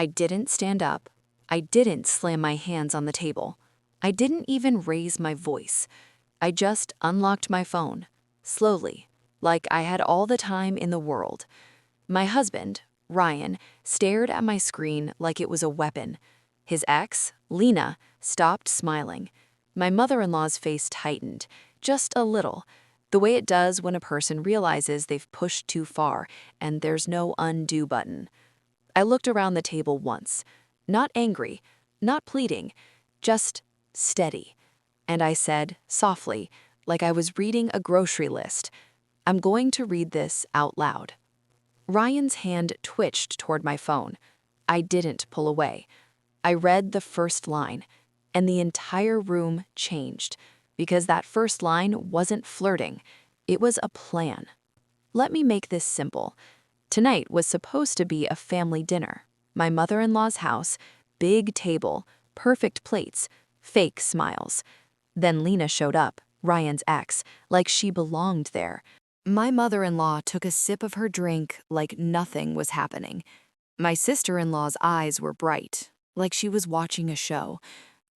I didn't stand up. I didn't slam my hands on the table. I didn't even raise my voice. I just unlocked my phone, slowly, like I had all the time in the world. My husband, Ryan, stared at my screen like it was a weapon. His ex, Lena, stopped smiling. My mother-in-law's face tightened, just a little, the way it does when a person realizes they've pushed too far and there's no undo button. I looked around the table once, not angry, not pleading, just steady. And I said, softly, like I was reading a grocery list, "I'm going to read this out loud." Ryan's hand twitched toward my phone. I didn't pull away. I read the first line, and the entire room changed, because that first line wasn't flirting. It was a plan. Let me make this simple. Tonight was supposed to be a family dinner. My mother-in-law's house, big table, perfect plates, fake smiles. Then Lena showed up, Ryan's ex, like she belonged there. My mother-in-law took a sip of her drink like nothing was happening. My sister-in-law's eyes were bright, like she was watching a show.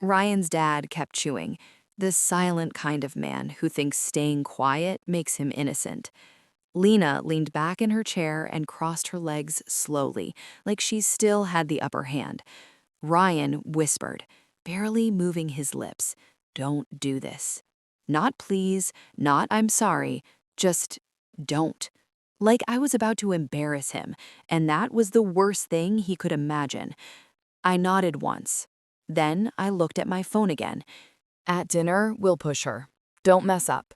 Ryan's dad kept chewing, the silent kind of man who thinks staying quiet makes him innocent. Lena leaned back in her chair and crossed her legs slowly, like she still had the upper hand. Ryan whispered, barely moving his lips, "Don't do this." Not please, not I'm sorry, just don't. Like I was about to embarrass him, and that was the worst thing he could imagine. I nodded once. Then I looked at my phone again. "At dinner, we'll push her. Don't mess up."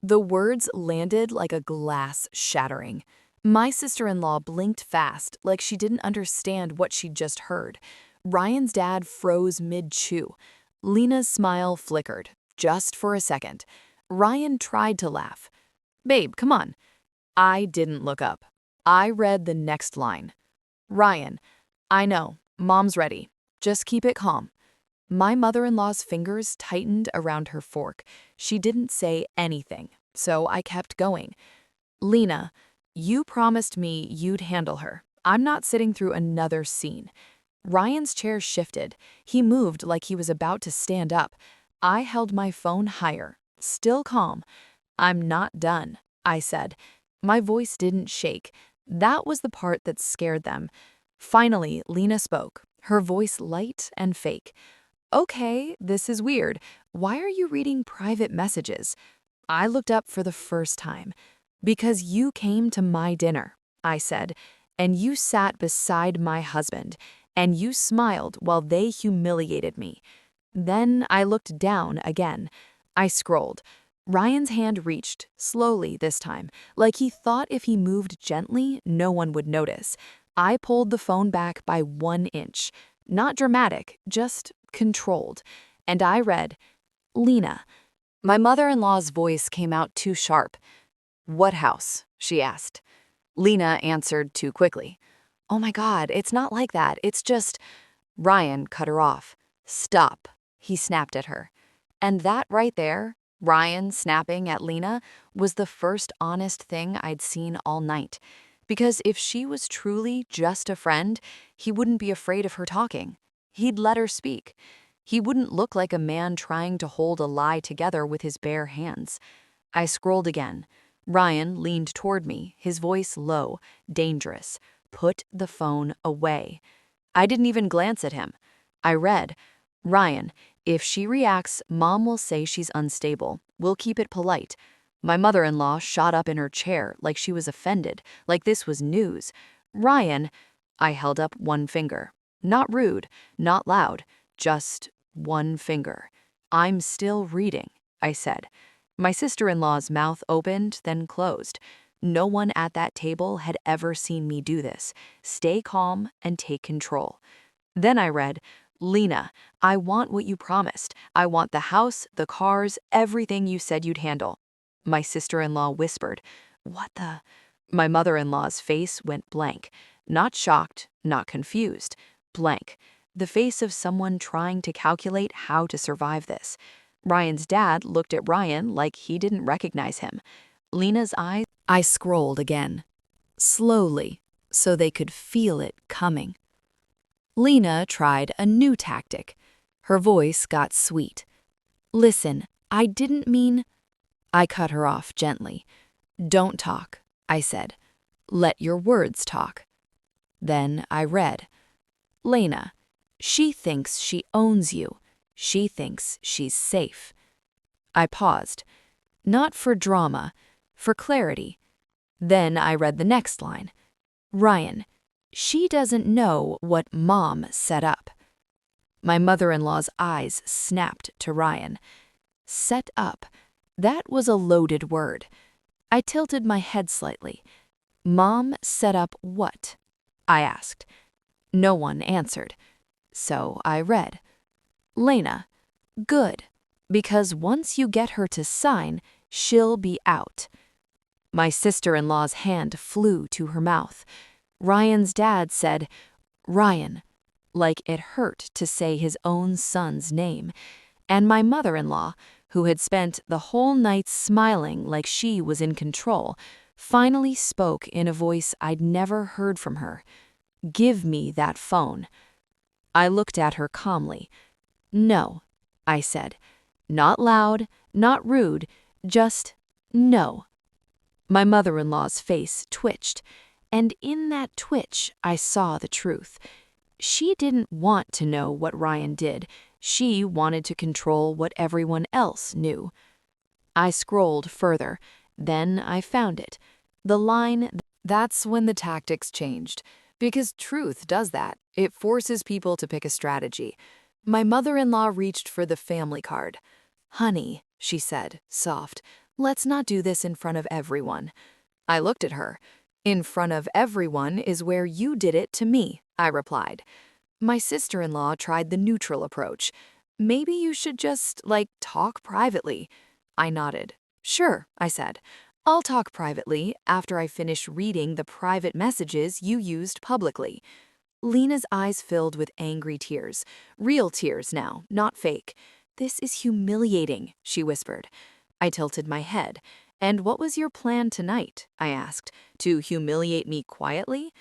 The words landed like a glass shattering. My sister-in-law blinked fast, like she didn't understand what she'd just heard. Ryan's dad froze mid-chew. Lena's smile flickered, just for a second. Ryan tried to laugh. "Babe, come on." I didn't look up. I read the next line. "Ryan, I know, Mom's ready. Just keep it calm." My mother-in-law's fingers tightened around her fork. She didn't say anything, so I kept going. "Lena, you promised me you'd handle her. I'm not sitting through another scene." Ryan's chair shifted. He moved like he was about to stand up. I held my phone higher, still calm. "I'm not done," I said. My voice didn't shake. That was the part that scared them. Finally, Lena spoke, her voice light and fake. "Okay, this is weird. Why are you reading private messages?" I looked up for the first time. "Because you came to my dinner," I said, "and you sat beside my husband, and you smiled while they humiliated me." Then I looked down again. I scrolled. Ryan's hand reached, slowly this time, like he thought if he moved gently, no one would notice. I pulled the phone back by 1 inch. Not dramatic, just controlled. And I read, "Lena." My mother-in-law's voice came out too sharp. "What house?" she asked. Lena answered too quickly. "Oh my God, it's not like that. It's just—" Ryan cut her off. "Stop," he snapped at her. And that right there, Ryan snapping at Lena, was the first honest thing I'd seen all night. Because if she was truly just a friend, he wouldn't be afraid of her talking. He'd let her speak. He wouldn't look like a man trying to hold a lie together with his bare hands. I scrolled again. Ryan leaned toward me, his voice low, dangerous. "Put the phone away." I didn't even glance at him. I read, "Ryan, if she reacts, Mom will say she's unstable. We'll keep it polite." My mother-in-law shot up in her chair like she was offended, like this was news. "Ryan," I held up one finger. Not rude, not loud, just one finger. "I'm still reading," I said. My sister-in-law's mouth opened, then closed. No one at that table had ever seen me do this. Stay calm and take control. Then I read, "Lena, I want what you promised. I want the house, the cars, everything you said you'd handle." My sister-in-law whispered, "What the—" My mother-in-law's face went blank. Not shocked, not confused. Blank. The face of someone trying to calculate how to survive this. Ryan's dad looked at Ryan like he didn't recognize him. Lena's eyes— I scrolled again. Slowly, so they could feel it coming. Lena tried a new tactic. Her voice got sweet. "Listen, I didn't mean—" I cut her off gently. "Don't talk," I said. "Let your words talk." Then I read, "Lena, she thinks she owns you. She thinks she's safe." I paused. Not for drama, for clarity. Then I read the next line. "Ryan, she doesn't know what Mom set up." My mother-in-law's eyes snapped to Ryan. Set up. That was a loaded word. I tilted my head slightly. "Mom set up what?" I asked. No one answered. So I read, "Lena, good, because once you get her to sign, she'll be out." My sister-in-law's hand flew to her mouth. Ryan's dad said, "Ryan," like it hurt to say his own son's name. And my mother-in-law, who had spent the whole night smiling like she was in control, finally spoke in a voice I'd never heard from her. "Give me that phone." I looked at her calmly. "No," I said. Not loud, not rude, just no. My mother-in-law's face twitched, and in that twitch I saw the truth. She didn't want to know what Ryan did. She wanted to control what everyone else knew. I scrolled further. Then I found it. The line, "That's when the tactics changed. Because truth does that. It forces people to pick a strategy." My mother-in-law reached for the family card. "Honey," she said, soft, "let's not do this in front of everyone." I looked at her. "In front of everyone is where you did it to me," I replied. My sister-in-law tried the neutral approach. "Maybe you should just, talk privately." I nodded. "Sure," I said. "I'll talk privately after I finish reading the private messages you used publicly." Lena's eyes filled with angry tears. Real tears now, not fake. "This is humiliating," she whispered. I tilted my head. "And what was your plan tonight?" I asked. "To humiliate me quietly?"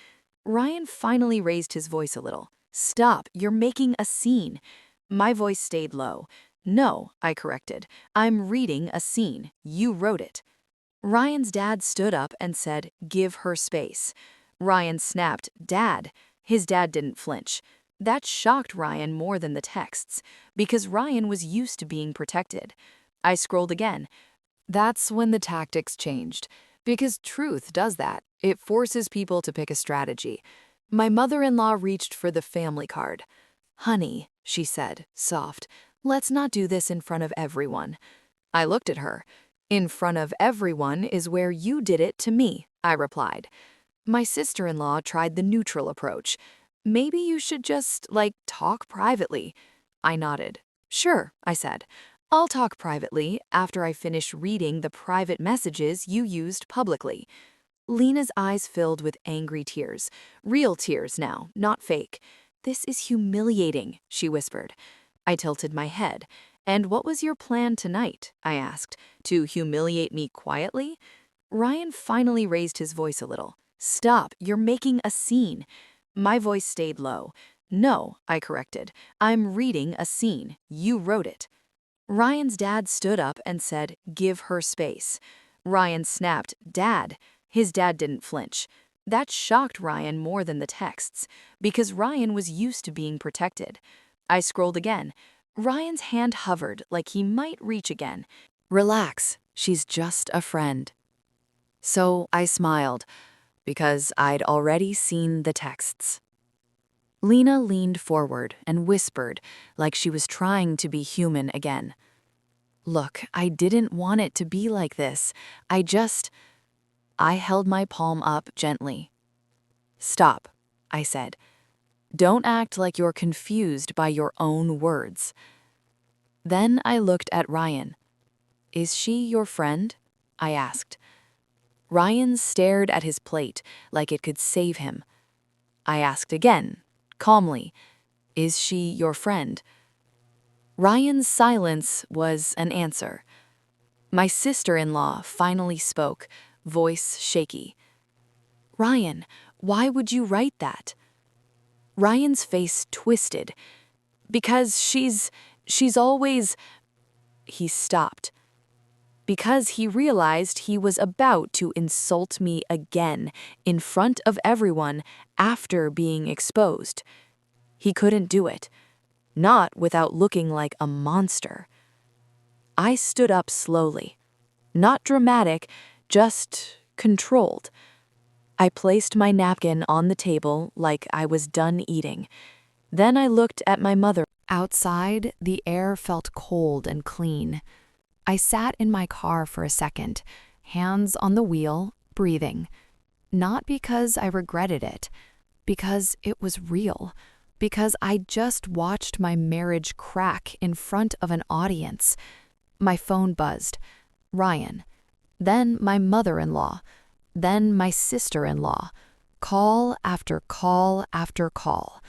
Ryan finally raised his voice a little. "Stop, you're making a scene." My voice stayed low. "No," I corrected. "I'm reading a scene. You wrote it." Ryan's dad stood up and said, "Give her space." Ryan snapped, "Dad." His dad didn't flinch. That shocked Ryan more than the texts, because Ryan was used to being protected. I scrolled again. "That's when the tactics changed. Because truth does that. It forces people to pick a strategy." My mother-in-law reached for the family card. "Honey," she said, soft, "let's not do this in front of everyone." I looked at her. "In front of everyone is where you did it to me," I replied. My sister-in-law tried the neutral approach. "Maybe you should just, talk privately." I nodded. "Sure," I said. "I'll talk privately after I finish reading the private messages you used publicly." Lena's eyes filled with angry tears. Real tears now, not fake. "This is humiliating," she whispered. I tilted my head. "And what was your plan tonight?" I asked. "To humiliate me quietly?" Ryan finally raised his voice a little. "Stop, you're making a scene." My voice stayed low. "No," I corrected. "I'm reading a scene. You wrote it." Ryan's dad stood up and said, "Give her space." Ryan snapped, "Dad." His dad didn't flinch. That shocked Ryan more than the texts, because Ryan was used to being protected. I scrolled again. Ryan's hand hovered like he might reach again. "Relax, she's just a friend." So I smiled, because I'd already seen the texts. Lena leaned forward and whispered like she was trying to be human again. "Look, I didn't want it to be like this. I held my palm up gently. "Stop," I said. "Don't act like you're confused by your own words." Then I looked at Ryan. "Is she your friend?" I asked. Ryan stared at his plate like it could save him. I asked again, calmly, "Is she your friend?" Ryan's silence was an answer. My sister-in-law finally spoke, voice shaky. "Ryan, why would you write that?" Ryan's face twisted. Because she's always... He stopped. Because he realized he was about to insult me again in front of everyone after being exposed. He couldn't do it. Not without looking like a monster. I stood up slowly. Not dramatic, just controlled. I placed my napkin on the table like I was done eating. Then I looked at my mother. Outside, the air felt cold and clean. I sat in my car for a second, hands on the wheel, breathing. Not because I regretted it, because it was real. Because I just watched my marriage crack in front of an audience. My phone buzzed. Ryan. Then my mother-in-law. Then my sister-in-law. Call after call after call.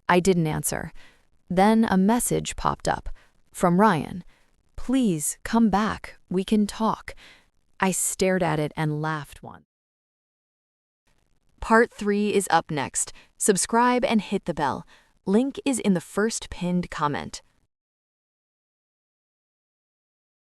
I didn't answer. Then a message popped up. From Ryan. Please come back. We can talk. I stared at it and laughed once. Part 3 is up next. Subscribe and hit the bell. Link is in the first pinned comment.